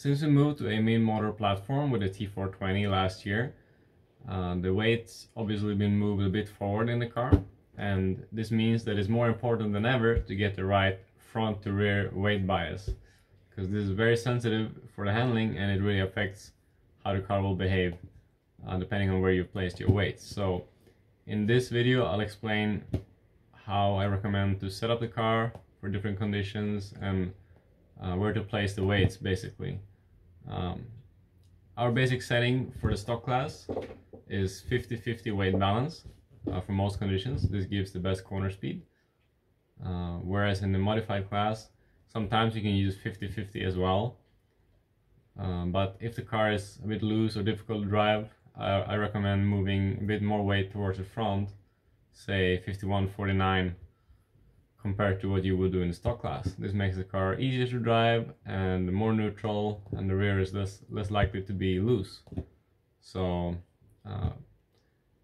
Since we moved to a main motor platform with a T420 last year, the weight's obviously been moved a bit forward in the car, and this means that it's more important than ever to get the right front to rear weight bias, because this is very sensitive for the handling and it really affects how the car will behave depending on where you've placed your weights. So in this video I'll explain how I recommend to set up the car for different conditions and where to place the weights basically. Our basic setting for the stock class is 50-50 weight balance for most conditions. This gives the best corner speed. Whereas in the modified class, sometimes you can use 50-50 as well. But if the car is a bit loose or difficult to drive, I recommend moving a bit more weight towards the front, say 51-49, compared to what you would do in the stock class. This makes the car easier to drive and more neutral, and the rear is less likely to be loose. So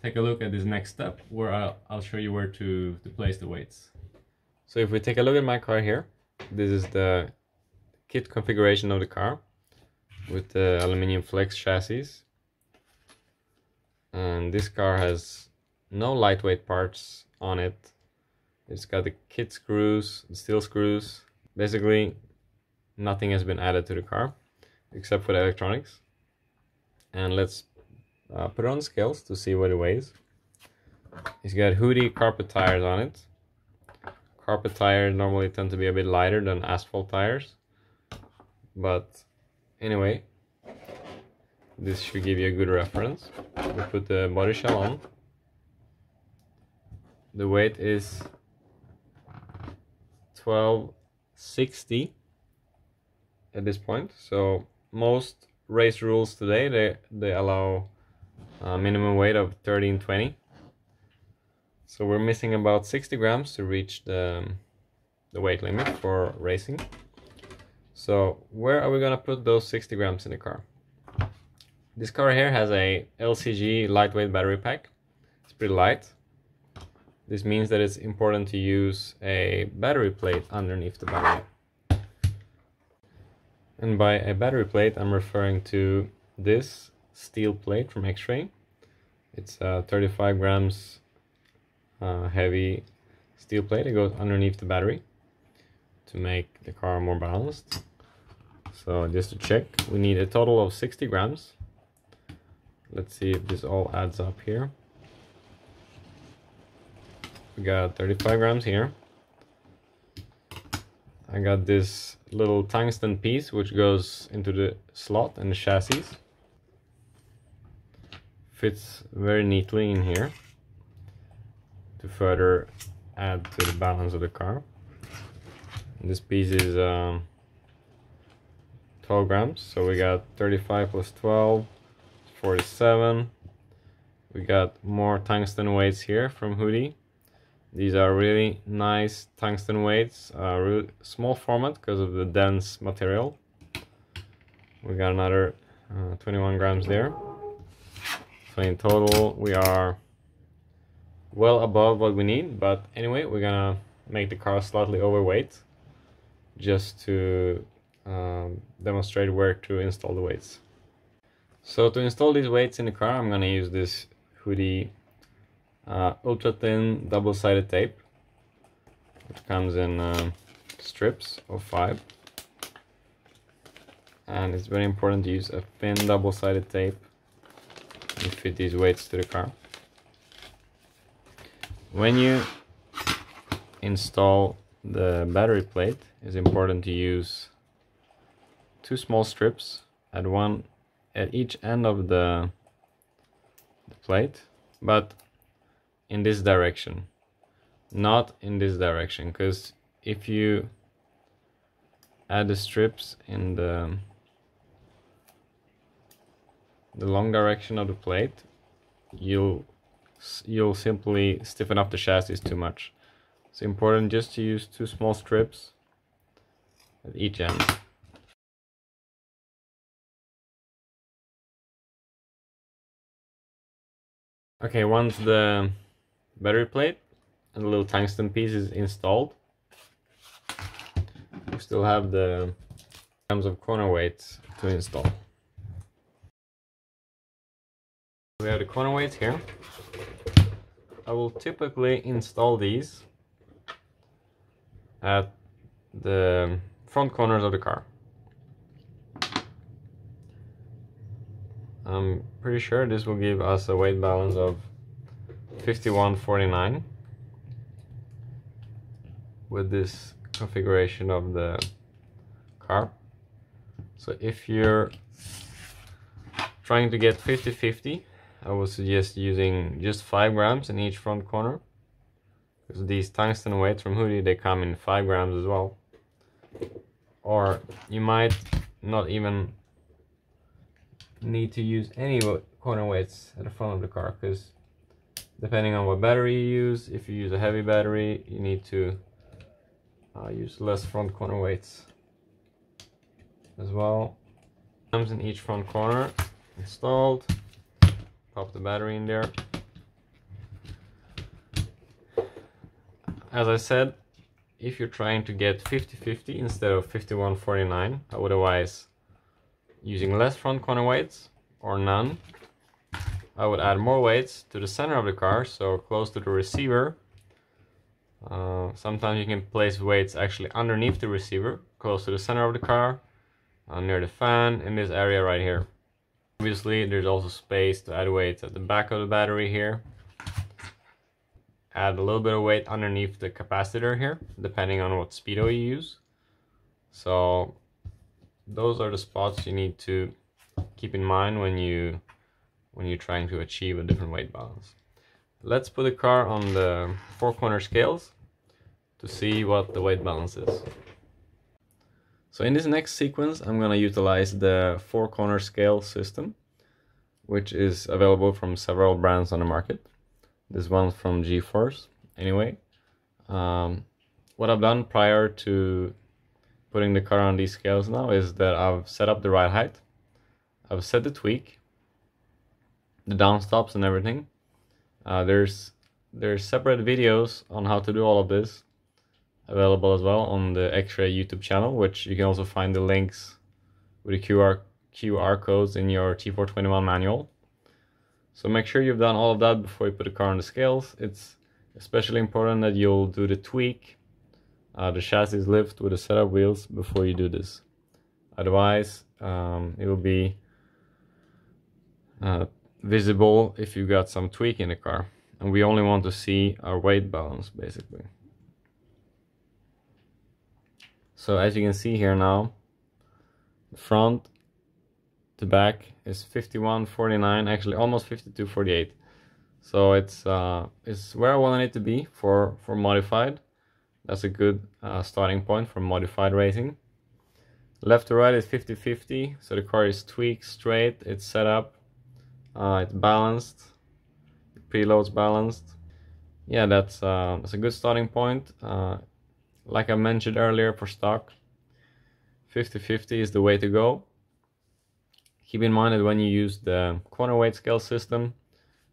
take a look at this next step where I'll show you where to place the weights. So if we take a look at my car here, this is the kit configuration of the car with the aluminum flex chassis. And this car has no lightweight parts on it. It's got the kit screws, the steel screws. Basically, nothing has been added to the car except for the electronics. And let's put it on scales to see what it weighs. It's got Hoodie carpet tires on it. Carpet tires normally tend to be a bit lighter than asphalt tires. But anyway, this should give you a good reference. We put the body shell on. The weight is 1260 at this point. So most race rules today they allow a minimum weight of 1320. So we're missing about 60 grams to reach the weight limit for racing. So where are we gonna put those 60 grams in the car? This car here has a LCG lightweight battery pack. It's pretty light. This means that it's important to use a battery plate underneath the battery. And by a battery plate, I'm referring to this steel plate from XRAY. It's a 35 grams heavy steel plate. It goes underneath the battery to make the car more balanced. So just to check, we need a total of 60 grams. Let's see if this all adds up here. We got 35 grams here. I got this little tungsten piece which goes into the slot in the chassis. Fits very neatly in here to further add to the balance of the car. And this piece is 12 grams, so we got 35 plus 12, 47. We got more tungsten weights here from Hoodie. These are really nice tungsten weights, really small format because of the dense material. We got another 21 grams there. So in total we are well above what we need, but anyway, we're gonna make the car slightly overweight just to demonstrate where to install the weights. So to install these weights in the car, I'm gonna use this Hoodie ultra thin double-sided tape, which comes in strips of 5, and it's very important to use a thin double-sided tape to fit these weights to the car. When you install the battery plate, it's important to use 2 small strips at each end of the plate, but in this direction, not in this direction, because if you add the strips in the long direction of the plate, you'll simply stiffen up the chassis too much. It's important just to use 2 small strips at each end. Okay, once the battery plate and the little tungsten piece is installed, we still have the grams of corner weights to install. We have the corner weights here. I will typically install these at the front corners of the car. I'm pretty sure this will give us a weight balance of 51.49 with this configuration of the car. So if you're trying to get 50-50, I would suggest using just 5 grams in each front corner, because these tungsten weights from Hoodie, they come in 5 grams as well. Or you might not even need to use any corner weights at the front of the car, because depending on what battery you use, if you use a heavy battery, you need to use less front corner weights as well. Comes in each front corner installed. Pop the battery in there. As I said, if you're trying to get 50-50 instead of 51.49, I would advise using less front corner weights or none. I would add more weights to the center of the car, so close to the receiver. Sometimes you can place weights actually underneath the receiver, close to the center of the car, near the fan, in this area right here. Obviously, there's also space to add weights at the back of the battery here. Add a little bit of weight underneath the capacitor here, depending on what speedo you use. So those are the spots you need to keep in mind when you're trying to achieve a different weight balance. Let's put the car on the 4 corner scales to see what the weight balance is. So in this next sequence, I'm going to utilize the 4 corner scale system, which is available from several brands on the market. This one's from G-Force. Anyway, what I've done prior to putting the car on these scales now is that I've set up the ride height. I've set the tweak, the down stops and everything. There's separate videos on how to do all of this available as well on the XRAY YouTube channel, which you can also find the links with the QR codes in your T421 manual. So make sure you've done all of that before you put the car on the scales. It's especially important that you'll do the tweak, the chassis lift with the setup wheels before you do this. Otherwise, it will be visible if you got some tweak in the car. And we only want to see our weight balance, basically. So as you can see here now, the front to back is 51.49, actually almost 52.48. So it's where I want it to be for modified. That's a good starting point for modified racing. Left to right is 50-50, so the car is tweaked straight, it's set up, it's balanced, the preload's balanced. Yeah, that's a good starting point. Like I mentioned earlier, for stock, 50-50 is the way to go. Keep in mind that when you use the corner weight scale system,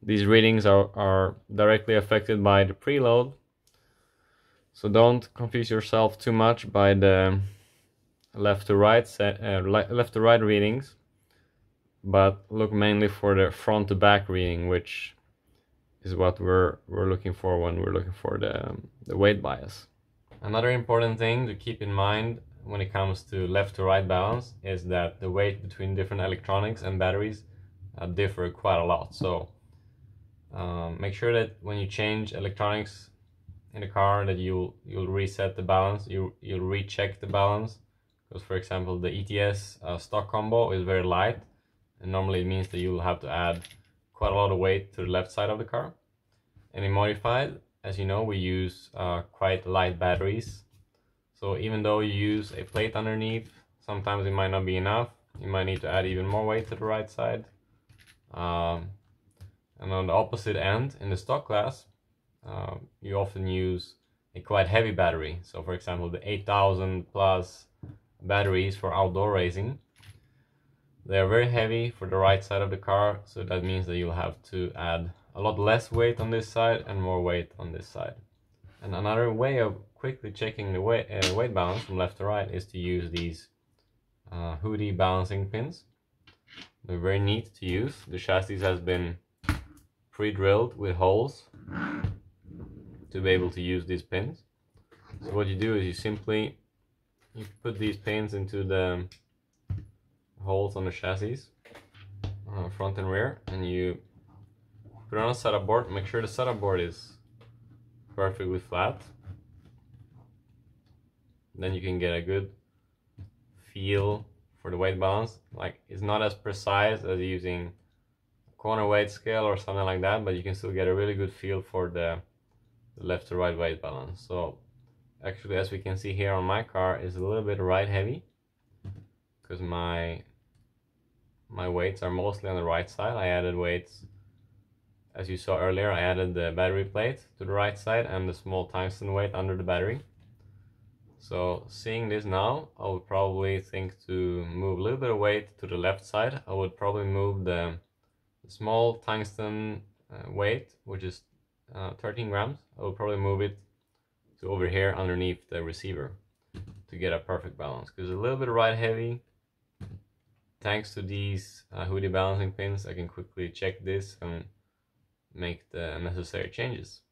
these readings are directly affected by the preload. So don't confuse yourself too much by the left to right readings, but look mainly for the front to back reading, which is what we're looking for when we're looking for the weight bias. Another important thing to keep in mind when it comes to left to right balance is that the weight between different electronics and batteries differ quite a lot. So make sure that when you change electronics in the car that you'll reset the balance, you'll recheck the balance. Because for example, the ETS stock combo is very light, and normally it means that you'll have to add quite a lot of weight to the left side of the car. And in modified, as you know, we use quite light batteries. So even though you use a plate underneath, sometimes it might not be enough. You might need to add even more weight to the right side. And on the opposite end, in the stock class, you often use a quite heavy battery. So for example, the 8000 plus batteries for outdoor racing, they are very heavy for the right side of the car. So that means that you'll have to add a lot less weight on this side and more weight on this side. And another way of quickly checking the weight balance from left to right is to use these hoodie balancing pins. They're very neat to use. The chassis has been pre-drilled with holes to be able to use these pins. So what you do is you put these pins into the holes on the chassis, front and rear, and you put it on a setup board. Make sure the setup board is perfectly flat. Then you can get a good feel for the weight balance. Like, it's not as precise as using a corner weight scale or something like that, but you can still get a really good feel for the left to right weight balance. So actually, as we can see here on my car, is a little bit right heavy because my weights are mostly on the right side. I added weights, as you saw earlier. I added the battery plate to the right side and the small tungsten weight under the battery. So seeing this now, I would probably think to move a little bit of weight to the left side. I would probably move the small tungsten weight, which is 13 grams. I would probably move it to over here underneath the receiver to get a perfect balance, because a little bit right heavy. Thanks to these hoodie balancing pins, I can quickly check this and make the necessary changes.